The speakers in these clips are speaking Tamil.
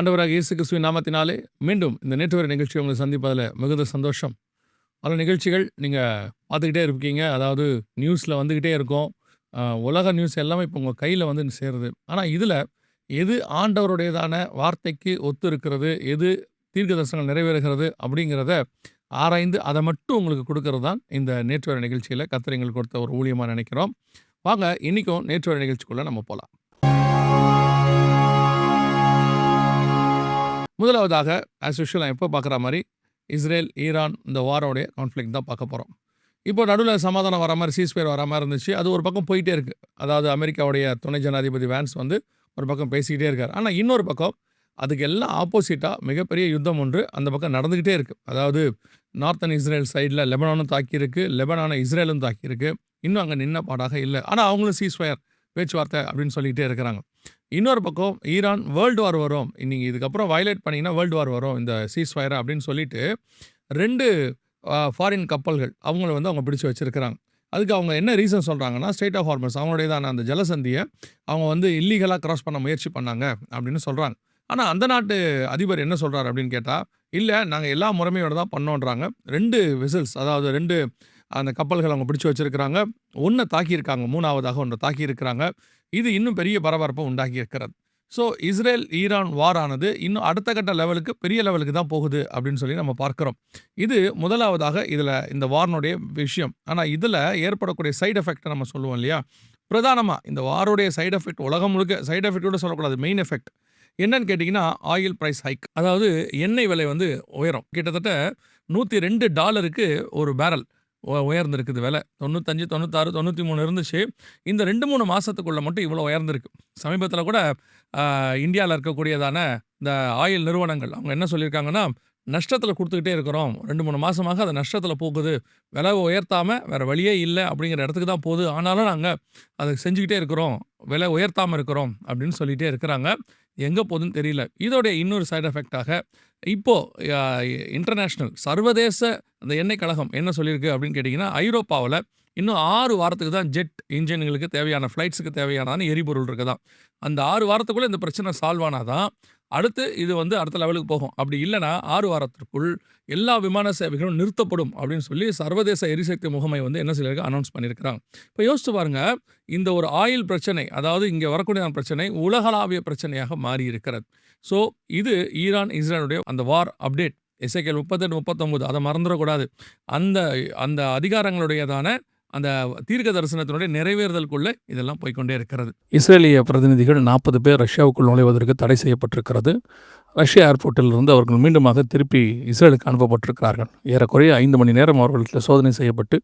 ஆண்டவராக இயேசு கிறிஸ்துவின் நாமத்தினாலே மீண்டும் இந்த நேற்று நிகழ்ச்சி உங்களை சந்திப்பதில் மிகுந்த சந்தோஷம். பல நிகழ்ச்சிகள் நீங்கள் பார்த்துக்கிட்டே இருப்பீங்க. அதாவது நியூஸில் வந்துக்கிட்டே இருக்கும். உலக நியூஸ் எல்லாமே இப்போ உங்கள் கையில் வந்து சேருது. ஆனால் இதில் எது ஆண்டவருடையதான வார்த்தைக்கு ஒத்து இருக்கிறது, எது தீர்க்க தரிசனங்கள் நிறைவேறுகிறது அப்படிங்கிறத ஆராய்ந்து அதை மட்டும் உங்களுக்கு கொடுக்கறது தான் இந்த நேற்று நிகழ்ச்சியில் கர்த்தர் எங்களுக்கு கொடுத்த ஒரு ஊழியமாக நினைக்கிறோம். வாங்க இன்றைக்கும் நேற்று நிகழ்ச்சிக்குள்ளே நம்ம போகலாம். முதலாவதாக ஆஸ் யூஷுவல் நான் எப்போ பார்க்குற மாதிரி இஸ்ரேல் ஈரான் இந்த வாரோடைய கான்ஃப்ளிக்ட் தான் பார்க்க போகிறோம். இப்போ நடுவில் சமாதானம் வர மாதிரி சீஸ்ஃபயர் வர மாதிரி இருந்துச்சு. அது ஒரு பக்கம் போயிட்டே இருக்குது. அதாவது அமெரிக்காவுடைய துணை ஜனாதிபதி வேன்ஸ் வந்து ஒரு பக்கம் பேசிக்கிட்டே இருக்கார். ஆனால் இன்னொரு பக்கம் அதுக்கு எல்லாம் ஆப்போசிட்டாக மிகப்பெரிய யுத்தம் ஒன்று அந்த பக்கம் நடந்துக்கிட்டே இருக்குது. அதாவது நார்த்தன் இஸ்ரேல் சைடில் லெபனானும் தாக்கியிருக்கு, லெபனானை இஸ்ரேலும் தாக்கியிருக்கு. இன்னும் அங்கே நின்ன பாடாக இல்லை. ஆனால் அவங்களும் சீஸ்ஃபயர் பேச்சுவார்த்தை அப்படின்னு சொல்லிக்கிட்டே இருக்கிறாங்க. இன்னொரு பக்கம் ஈரான் வேர்ல்டு வார் வரும், நீங்கள் இதுக்கப்புறம் வயலேட் பண்ணிங்கன்னா வேர்ல்டு வார் வரும் இந்த சீஸ்ஃபயர் அப்படின்னு சொல்லிட்டு 2 ஃபாரின் கப்பல்கள் அவங்கள வந்து அவங்க பிடிச்சி வச்சுருக்கிறாங்க. அதுக்கு அவங்க என்ன ரீசன் சொல்கிறாங்கன்னா, ஸ்ட்ரெய்ட் ஆஃப் ஹார்மஸ் அவங்களுடையதான அந்த ஜலசந்தியை அவங்க வந்து இல்லீகலாக கிராஸ் பண்ண முயற்சி பண்ணாங்க அப்படின்னு சொல்கிறாங்க. ஆனால் அந்த நாட்டு அதிபர் என்ன சொல்கிறார் அப்படின்னு கேட்டால், இல்லை நாங்கள் எல்லா முறைமையோடு தான் பண்ணோன்றாங்க. 2 வெசல்ஸ் அதாவது 2 அந்த கப்பல்கள் அவங்க பிடிச்சி வச்சுருக்கிறாங்க. 1 தாக்கியிருக்காங்க, 3ஆவதாக 1 தாக்கியிருக்கிறாங்க. இது இன்னும் பெரிய பரபரப்பை உண்டாக்கி இருக்கிறது. ஸோ இஸ்ரேல் ஈரான் வார் ஆனது இன்னும் அடுத்த கட்ட லெவலுக்கு பெரிய லெவலுக்கு தான் போகுது அப்படின்னு சொல்லி நம்ம பார்க்குறோம். இது முதலாவதாக இதில் இந்த வார்னுடைய விஷயம். ஆனால் இதில் ஏற்படக்கூடிய சைடு எஃபெக்டை நம்ம சொல்லுவோம் இல்லையா, பிரதானமாக இந்த வாரோடைய சைடு எஃபெக்ட் உலகம் முழுக்க சைடு எஃபெக்டோடு சொல்லக்கூடாது, மெயின் எஃபெக்ட் என்னன்னு கேட்டிங்கன்னா ஆயில் ப்ரைஸ் ஹைக். அதாவது எண்ணெய் விலை வந்து உயரும். கிட்டத்தட்ட $102 ஒரு பேரல் உயர்ந்திருக்குது விலை. 95, 96, 93 இருந்துச்சு. இந்த 2-3 மாதத்துக்குள்ளே மட்டும் இவ்வளோ உயர்ந்திருக்கு. சமீபத்தில் கூட இந்தியாவில் இருக்கக்கூடியதான இந்த ஆயில் நிறுவனங்கள் அவங்க என்ன சொல்லியிருக்காங்கன்னா, நஷ்டத்தில் கொடுத்துக்கிட்டே இருக்கிறோம், 2-3 மாதமாக அது நஷ்டத்தில் போகுது, விலை உயர்த்தாமல் வேறு வழியே இல்லை அப்படிங்கிற இடத்துக்கு தான் போகுது, ஆனாலும் நாங்கள் அதை செஞ்சுக்கிட்டே இருக்கிறோம், விலை உயர்த்தாமல் இருக்கிறோம் அப்படின்னு சொல்லிகிட்டே இருக்கிறாங்க. எங்கே போகுதுன்னு தெரியல. இதோடைய இன்னொரு சைடு எஃபெக்டாக இப்போது இன்டர்நேஷ்னல் சர்வதேச அந்த எண்ணெய் கழகம் என்ன சொல்லியிருக்கு அப்படின்னு கேட்டிங்கன்னா, ஐரோப்பாவில் இன்னும் 6 வாரத்துக்கு தான் ஜெட் இன்ஜின்களுக்கு தேவையான ஃப்ளைட்ஸுக்கு தேவையான எரிபொருள் இருக்குதான். அந்த 6 வாரத்துக்குள்ளே இந்த பிரச்சனை சால்வ் ஆனால் தான் அடுத்து இது வந்து அடுத்த லெவலுக்கு போகும். அப்படி இல்லைனா 6 வாரத்திற்குள் எல்லா விமான சேவைகளும் நிறுத்தப்படும் அப்படின்னு சொல்லி சர்வதேச எரிசக்தி முகமை வந்து என்ன சொல்லியிருக்கு, அனௌன்ஸ் பண்ணியிருக்கிறாங்க. இப்போ யோசிச்சு பாருங்கள், இந்த ஒரு ஆயில் பிரச்சனை, அதாவது இங்கே வரக்கூடிய பிரச்சனை உலகளாவிய பிரச்சனையாக மாறி இருக்கிறது. ஸோ இது ஈரான் இஸ்ரேலுடைய அந்த வார் அப்டேட் எசேக்கியேல் 38, 39 அதை மறந்துடக்கூடாது. அந்த அந்த அதிகாரங்களுடையதான அந்த தீர்க்க தரிசனத்தினுடைய நிறைவேறுதலுக்குள்ளே இதெல்லாம் போய்கொண்டே இருக்கிறது. இஸ்ரேலிய பிரதிநிதிகள் 40 பேர் ரஷ்யாவுக்குள் நுழைவதற்கு தடை செய்யப்பட்டிருக்கிறது. ரஷ்யா ஏர்போர்ட்டிலிருந்து அவர்கள் மீண்டுமாக திருப்பி இஸ்ரேலுக்கு அனுப்பப்பட்டிருக்கிறார்கள். ஏறக்குறைய 5 மணி நேரம் அவர்களுக்கு சோதனை செய்யப்பட்டு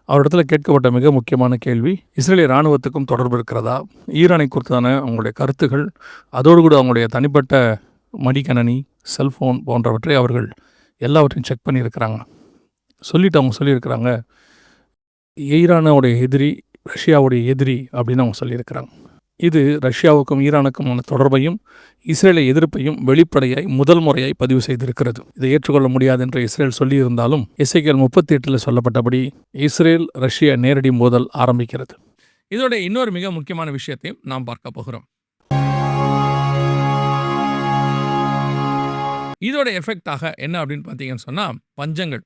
அவரிடத்தில் கேட்கப்பட்ட மிக முக்கியமான கேள்வி, இஸ்ரேலிய இராணுவத்துக்கும் தொடர்பு இருக்கிறதா, ஈரானை குறித்தான அவங்களுடைய கருத்துகள், அதோடு கூட அவங்களுடைய தனிப்பட்ட மடிக்கணனி, செல்ஃபோன் போன்றவற்றை அவர்கள் எல்லாவற்றையும் செக் பண்ணியிருக்கிறாங்க. அவங்க சொல்லியிருக்கிறாங்க, ஈரானுடைய எதிரி ரஷ்யாவுடைய எதிரி அப்படின்னு அவங்க சொல்லியிருக்கிறாங்க. இது ரஷ்யாவுக்கும் ஈரானுக்குமான தொடர்பையும் இஸ்ரேலை எதிர்ப்பையும் வெளிப்படையாய் முதல் முறையாய் பதிவு செய்திருக்கிறது. இதை ஏற்றுக்கொள்ள முடியாது என்று இஸ்ரேல் சொல்லியிருந்தாலும் எசேக்கியேல் 38 சொல்லப்பட்டபடி இஸ்ரேல் ரஷ்யா நேரடி மோதல் ஆரம்பிக்கிறது. இதோட இன்னொரு மிக முக்கியமான விஷயத்தையும் நாம் பார்க்க போகிறோம். இதோட எஃபெக்டாக என்ன அப்படின்னு பார்த்தீங்கன்னு சொன்னால், பஞ்சங்கள்,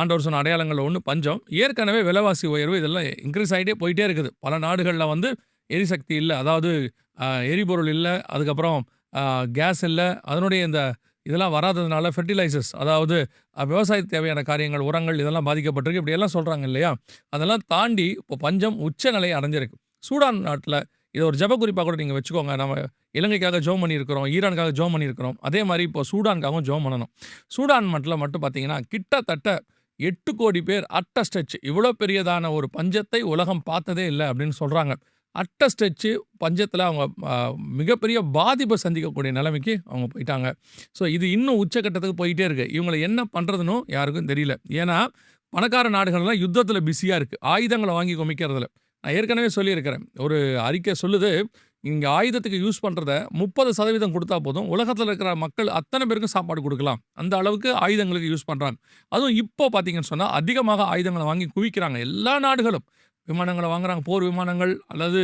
ஆண்டவர் சொன்ன அடையாளங்கள் ஒன்று பஞ்சம். ஏற்கனவே விலைவாசி உயர்வு இதெல்லாம் இன்க்ரீஸ் ஆகிட்டே போயிட்டே இருக்குது. பல நாடுகளில் வந்து எரிசக்தி இல்லை, அதாவது எரிபொருள் இல்லை, அதுக்கப்புறம் கேஸ் இல்லை, அதனுடைய இந்த இதெல்லாம் வராததுனால ஃபெர்டிலைசர்ஸ், அதாவது விவசாயத்துக்கு தேவையான காரியங்கள், உரங்கள் இதெல்லாம் பாதிக்கப்பட்டிருக்கு, இப்படியெல்லாம் சொல்கிறாங்க இல்லையா. அதெல்லாம் தாண்டி இப்போ பஞ்சம் உச்ச நிலையை அடைஞ்சிருக்கு. சூடான் நாட்டில் இதை ஒரு ஜப குறிப்பாக கூட நீங்கள் வச்சுக்கோங்க. நம்ம இலங்கைக்காக ஜோம் பண்ணியிருக்கிறோம், ஈரானுக்காக ஜோம் பண்ணியிருக்கிறோம், அதே மாதிரி இப்போ சூடானுக்காகவும் ஜோம் பண்ணணும். சூடான் மட்டும் பார்த்தீங்கன்னா கிட்டத்தட்ட 8 கோடி பேர் அட்ட ஸ்ட்ரெச், இவ்வளோ பெரியதான ஒரு பஞ்சத்தை உலகம் பார்த்ததே இல்லை அப்படின்னு சொல்கிறாங்க. அட்ட ஸ்ட்ரெச்சு பஞ்சத்தில் அவங்க மிகப்பெரிய பாதிப்பை சந்திக்கக்கூடிய நிலைமைக்கு அவங்க போயிட்டாங்க. ஸோ இது இன்னும் உச்சக்கட்டத்துக்கு போயிட்டே இருக்குது. இவங்களை என்ன பண்ணுறதுன்னு யாருக்கும் தெரியல. ஏன்னா பணக்கார நாடுகள்லாம் யுத்தத்தில் பிஸியாக இருக்குது, ஆயுதங்களை வாங்கி குமிக்கிறதுல. நான் ஏற்கனவே சொல்லியிருக்கிறேன், ஒரு அறிக்கை சொல்லுது, இங்கே ஆயுதத்துக்கு யூஸ் பண்ணுறத 30% கொடுத்தா போதும், உலகத்தில் இருக்கிற மக்கள் அத்தனை பேருக்கும் சாப்பாடு கொடுக்கலாம், அந்த அளவுக்கு ஆயுதங்களுக்கு யூஸ் பண்ணுறாங்க. அதுவும் இப்போ பார்த்தீங்கன்னு சொன்னால் அதிகமாக ஆயுதங்களை வாங்கி குவிக்கிறாங்க எல்லா நாடுகளும். விமானங்கள வாங்குறாங்க. போர் விமானங்கள் அல்லது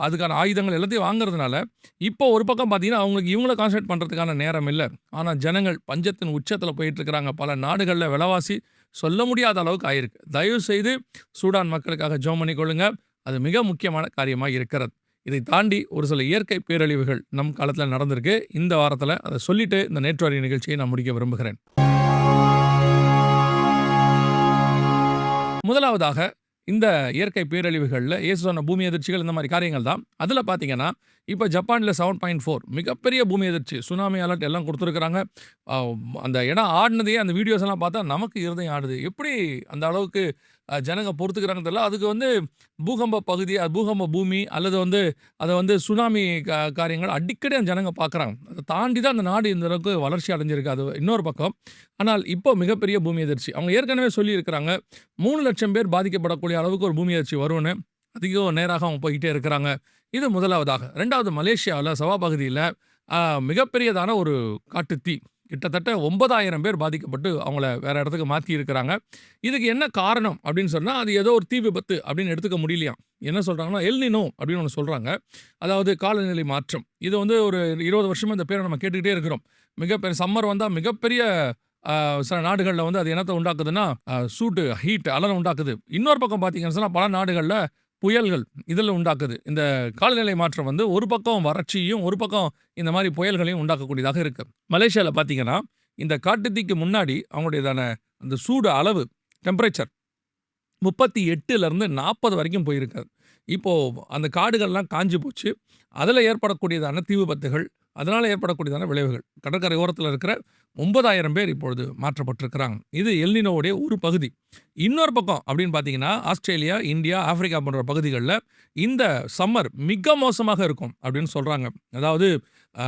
அதுக்கான ஆயுதங்கள் எல்லாத்தையும் வாங்குறதுனால, இப்போ ஒரு பக்கம் பார்த்தீங்கன்னா, அவங்களுக்கு இவங்கள கான்சன்ட்ரேட் பண்றதுக்கான நேரம் இல்ல. ஆனா ஜனங்கள் பஞ்சத்தின் உச்சத்தில போயிட்டுருக்கிறாங்க. பல நாடுகள்ல விலைவாசி சொல்ல முடியாத அளவுக்கு ஆயிருக்கு. தயவு செய்து சூடான் மக்களுக்காக ஜெபம் பண்ணிக்கொள்ளுங்க. அது மிக முக்கியமான காரியமா இருக்கிறது. இதை தாண்டி ஒரு சில இயற்கை பேரழிவுகள் நம் காலத்தில நடந்திருக்கு. இந்த வாரத்தில அத சொல்லிட்டு இந்த நேற்று அறிய நிகழ்ச்சியை நான் முடிக்க விரும்புகிறேன். முதலாவதாக இந்த இயற்கை பேரழிவுகள்ல இயேசு சொன்ன பூமி அதிர்ச்சிகள் இந்த மாரி காரியங்கள் தான். அதில பார்த்தீங்கன்னா, இப்ப ஜப்பான்ல 7.4 மிகப்பெரிய பூமி அதிர்ச்சி. சுனாமி அலர்ட் எல்லாம் குடுத்துருக்காங்க. அ அந்த இடம் ஆடுனதையே அந்த வீடியோஸ் எல்லாம் பார்த்தா நமக்கு இருதயம் ஆடுது. எப்படி அந்த அளவுக்கு ஜனங்க பொறுத்துக்கிறாங்கன்னு தெரியல. அதுக்கு வந்து பூகம்ப பகுதி, பூகம்ப பூமி அல்லது வந்து அத வந்து சுனாமி காரியங்கள் அடிக்கடி அந்த ஜனங்க பார்க்குறாங்க. அத தாண்டி தான் அந்த நாடு இந்த அளவுக்கு வளர்ச்சி அடைஞ்சிருக்கு. அது இன்னொரு பக்கம். ஆனால் இப்போ மிகப்பெரிய பூமி அதிர்ச்சி. அவங்க ஏற்கனவே சொல்லியிருக்கிறாங்க. 3,00,000 பேர் பாதிக்கப்படக்கூடிய அளவுக்கு ஒரு பூமி அதிர்ச்சி வரும்னு. அதிகம் நேராக அவங்க போய்க்கிட்டே இருக்கிறாங்க. இது முதலாவதாக. 2வது மலேசியாவுல சவா பகுதியில அ மிகப்பெரியதான ஒரு காட்டுத்தீ. கிட்டத்தட்ட 9,000 பேர் பாதிக்கப்பட்டு அவங்கள வேற இடத்துக்கு மாத்தி இருக்கிறாங்க. இதுக்கு என்ன காரணம் அப்படின்னு சொன்னா, அது ஏதோ ஒரு தீ விபத்து அப்படின்னு எடுத்துக்க முடியலையாம். என்ன சொல்றாங்கன்னா, எல் நினோ அப்படின்னு ஒண்ணு சொல்றாங்க. அதாவது காலநிலை மாற்றம். இது வந்து ஒரு 20 வருஷமா இந்த பேர நம்ம கேட்டுக்கிட்டே இருக்கிறோம். மிகப்பெரிய சம்மர் வந்தா மிகப்பெரிய சில நாடுகள்ல வந்து அது என்னத்த உண்டாக்குதுன்னா, சூட்டு, ஹீட் அனல உண்டாக்குது. இன்னொரு பக்கம் பார்த்தீங்கன்னு சொன்னா, பல நாடுகள்ல புயல்கள் இதில உண்டாக்குது. இந்த காலநிலை மாற்றம் வந்து ஒரு பக்கம் வறட்சியும், ஒரு பக்கம் இந்த மாரி புயல்களையும் உண்டாக்கக்கூடியதாக இருக்கு. மலேசியால பார்த்தீங்கன்னா, இந்த காட்டுத்தீக்கு முன்னாடி அவங்களுடையதான அந்த சூடு அளவு டெம்பரேச்சர் 38லிருந்து 40 வரைக்கும் போயிருக்காது. இப்போ அந்த காடுகள்லாம் காஞ்சு போச்சு. அதில ஏற்படக்கூடியதான தீ விபத்துகள், அதனால ஏற்படக்கூடியதான விளைவுகள். கடற்கரை ஓரத்தில இருக்கிற 9,000 பேர் இப்பொழுது மாற்றப்பட்டிருக்கிறாங்க. இது எல் நினோவுடைய ஒரு பகுதி. இன்னொரு பக்கம் அப்படின்னு பார்த்தீங்கன்னா, ஆஸ்திரேலியா, இந்தியா, ஆப்பிரிக்கா போன்ற பகுதிகள்ல இந்த சம்மர் மிக மோசமாக இருக்கும் அப்படின்னு சொல்றாங்க. அதாவது அ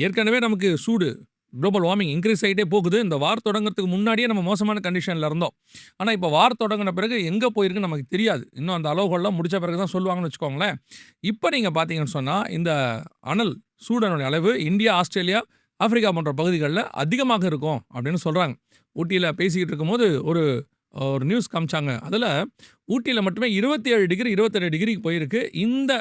ஏற்கனவே நமக்கு சூடு குளோபல் வார்மிங் இன்கிரீஸ் ஆயிட்டே போகுது. இந்த வார் தொடங்குறதுக்கு முன்னாடியே நம்ம மோசமான கண்டிஷன்ல இருந்தோம். ஆனா, இப்ப வார் தொடங்குன பிறகு எங்க போயிருக்குன்னு நமக்கு தெரியாது. இன்னும் அந்த அளவுகோல்லாம் முடிச்ச பிறகு தான் சொல்லுவாங்கன்னு வச்சுக்கோங்களேன். இப்ப நீங்க பார்த்தீங்கன்னு சொன்னா, இந்த அனல் சூடனுடைய அளவு இந்தியா, ஆஸ்திரேலியா, ஆப்பிரிக்கா போன்ற பகுதிகள்ல அதிகமாக இருக்கும் அப்படின்னு சொல்றாங்க. ஊட்டியில பேசிக்கிட்டு இருக்கும்போது ஒரு ஒரு நியூஸ் காமிச்சாங்க. அதுல ஊட்டியில மட்டுமே 27 டிகிரி, 28 டிகிரிக்கு போயிருக்கு. இந்த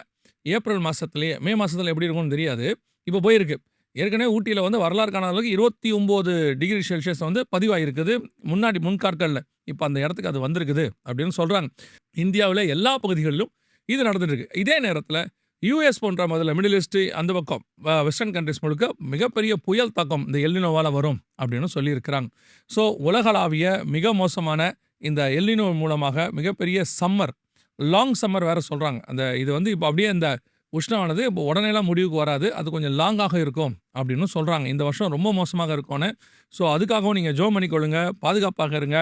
ஏப்ரல் மாசத்திலேயே. மே மாசத்துல எப்படி இருக்கும்னு தெரியாது. இப்ப போயிருக்கு. ஏற்கனவே ஊட்டியில வந்து வரலாறு காணாத அளவுக்கு 29 டிகிரி செல்சியஸ் வந்து பதிவாயிருக்குது. முன்னாடி முன்காட்கள்ல. இப்ப அந்த இடத்துக்கு அது வந்திருக்குது அப்படின்னு சொல்றாங்க. இந்தியாவுல எல்லா பகுதிகளிலும் இது நடந்துட்டு இருக்கு. இதே நேரத்தில யுஎஸ் போன்ற முதல்ல மிடில் ஈஸ்ட் அந்த பக்கம் வெஸ்டர்ன் கண்ட்ரீஸ் முழுக்க மிகப்பெரிய புயல் தாக்கம் இந்த எல் நினோவால வரும் அப்படின்னு சொல்லியிருக்கிறாங்க. ஸோ உலகளாவிய மிக மோசமான இந்த எல் நினோ மூலமாக மிகப்பெரிய சம்மர், லாங் சம்மர் வேற சொல்றாங்க. அந்த இது வந்து இப்போ அப்படியே இந்த உஷ்ணமானது இப்போ உடனேலாம் முடிவுக்கு வராது. அது கொஞ்சம் லாங்காக இருக்கும் அப்படின்னு சொல்றாங்க. இந்த வருஷம் ரொம்ப மோசமாக இருக்கும்னு. ஸோ அதுக்காகவும் நீங்க ஜெபம் பண்ணிக்கொள்ளுங்க. பாதுகாப்பாக இருங்க.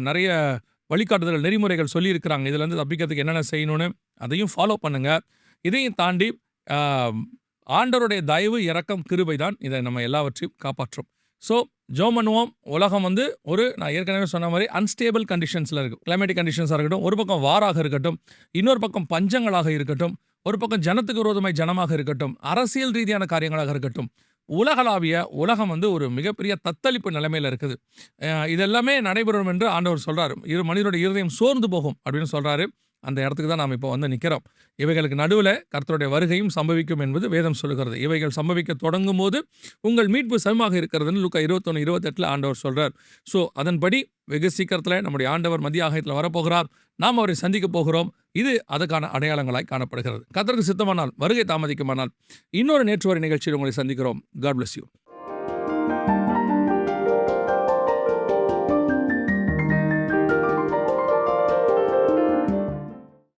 நெறைய வழிகாட்டுதல், நெறிமுறைகள் சொல்லியிருக்கிறாங்க. இதுலேருந்து தப்பிக்கிறதுக்கு என்னென்ன செய்யணும்னு. அதையும் ஃபாலோ பண்ணுங்க. இதையும் தாண்டி அ ஆண்டவருடைய தயவு, இரக்கம், கிருபை தான் இதை நம்ம எல்லாவற்றையும் காப்பாற்றும். ஸோ ஜெபம் பண்ணுவோம். உலகம் வந்து நான் ஏற்கனவே சொன்ன மாரி அன்ஸ்டேபிள் கண்டிஷன்ஸ்ல இருக்கு. கிளைமேட்டிக் கண்டிஷன்ஸா இருக்கட்டும், ஒரு பக்கம் வாராக இருக்கட்டும், இன்னொரு பக்கம் பஞ்சங்களாக இருக்கட்டும், ஒரு பக்கம் ஜனத்துக்கு விரோதமாய் ஜனமாக இருக்கட்டும், அரசியல் ரீதியான காரியங்களாக இருக்கட்டும், உலகளாவிய உலகம் வந்து ஒரு மிகப்பெரிய தத்தளிப்பு நிலைமையில இருக்குது. இதெல்லாமே நடைபெறும் என்று ஆண்டவர் சொல்றாரு. மனிதனுடைய இருதயம் சோர்ந்து போகும் அப்படின்னு சொல்றாரு. அந்த இடத்துக்கு தான் நாம் இப்போ வந்து நிக்கிறோம். இவைகளுக்கு நடுவுல கர்த்தருடைய வருகையும் சம்பவிக்கும் என்பது வேதம் சொல்லுகிறது. இவைகள் சம்பவிக்க தொடங்கும்போது உங்கள் மீட்பு சமமாக இருக்கிறதுன்னு லூக்கா 21, 28ல ஆண்டவர் சொல்றார். ஸோ அதன்படி வெகு சீக்கிரத்துல நம்முடைய ஆண்டவர் மத்திய ஆகாயத்துல வரப்போகிறார். நாம் அவரை சந்திக்க போகிறோம். இது அதுக்கான அடையாளங்களாய் காணப்படுகிறது. கர்த்தருக்கு சித்தமானால், வருகை தாமதிக்குமானால், இன்னொரு நேற்று வரை நிகழ்ச்சியில் உங்களை சந்திக்கிறோம். God bless you.